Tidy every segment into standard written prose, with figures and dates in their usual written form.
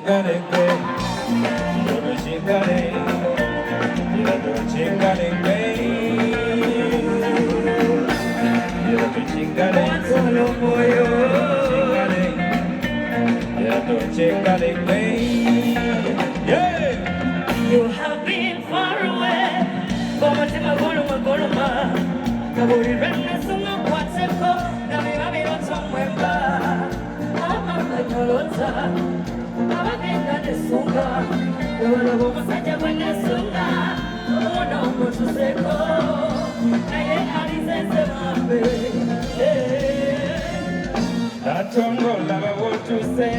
chingarengue, quiero chingare, quiero chingarengue, quiero chingare, solo pollo, quiero chingarengue, yeah. You have been far away, como te magoluma, kaburi rena sunga kwateko, nami mami roto mwemba, ama nyolota, abagenda nesunga, yawala bomusajja bwene sunga, omwana omutuseko, naye alizenze mambe. Natongola bawotuse,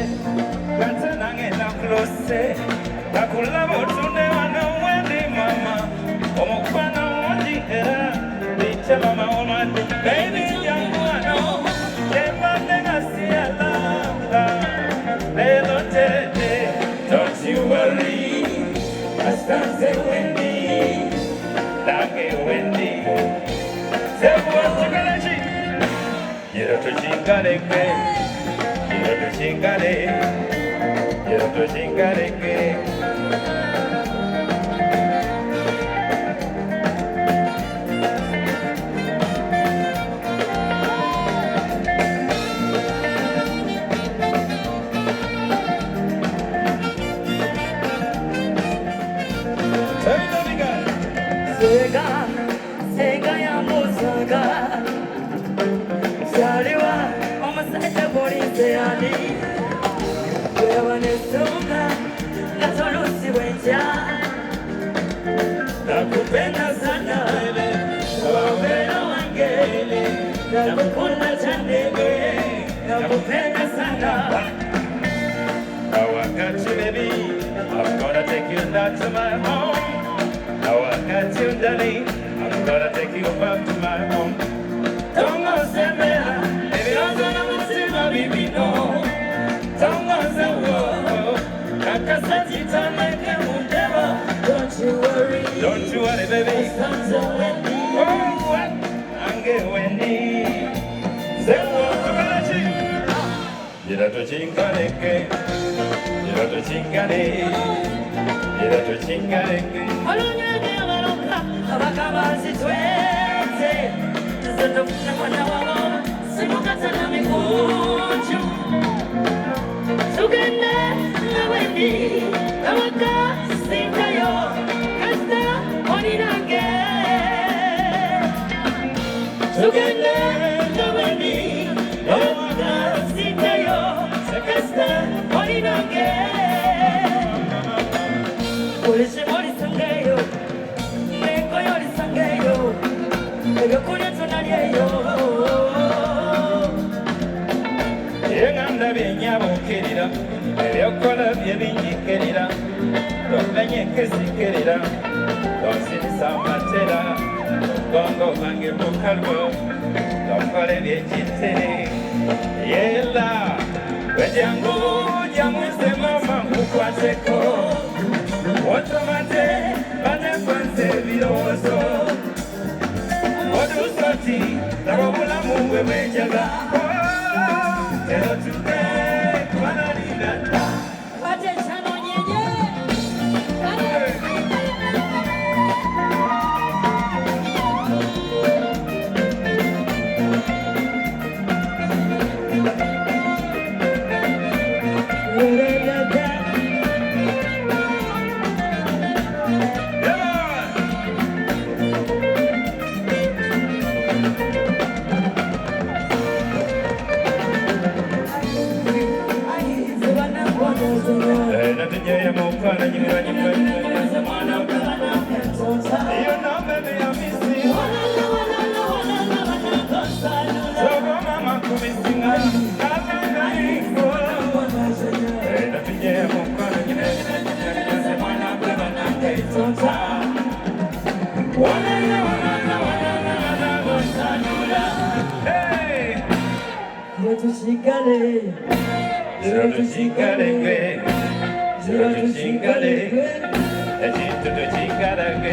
gatanange nakulose, nakulaba otunde wano wendi mama, omukwana wondi era, biche mama omandi, baby jangu wano, yembande ngasiyala, lelo tete, don't you worry, astanze wendi, nange wendi, sebuwa chikalachi. Quiero tu chingarengue, quiero tu chingare, quiero tu chingarengue. Sega ya musaga. Saliwa, omusajja poliisi ali wewanesunga natoluusibwa enkya nakupenda sana obeera wange nakukunda kyandege nakupenda sana. Now I got you, baby. I'm gonna take you back to my home. Now I got you, darling. I'm gonna take you back to my home. Tongo semela, baby, don't wanna see my baby no. Tongo semela, kakasati tameke mundeva. Don't you worry, Don't you worry, baby. Oh, what? Ange weni. Sewa tukalachi. Gira to chingareke. Gira to chingare. Gira to chingareke. olunyange abaloka abakabazi twete zitofuna mwana wabo simukatana mikunju tugende nawendi kabaka sintayo kasta olinange tugende nawendi kabaka sintayo kasta olinange polisi olisangeyo nengoyo olisangeyo ebyokulya tonalyeyo Yenganda byenyabukirira ebyokola bye binyikirira tomenye kesikirira tonsinisa amatera bongo bange mukalwo tokole byekitere yela wejangu jamwise mama nkukwateko otomate banefanze birowoozo odusoti nabobulamu bwe bwejaga Quiero tu te bananina. bate chano nyenye Natujaya mukana nyimira nyimira You know baby I miss you So mama kumisinga Natujaya mukana nyimira Hey tushikane Quiero tu chingarengue Quiero tu chingarengue Quiero tu chingarengue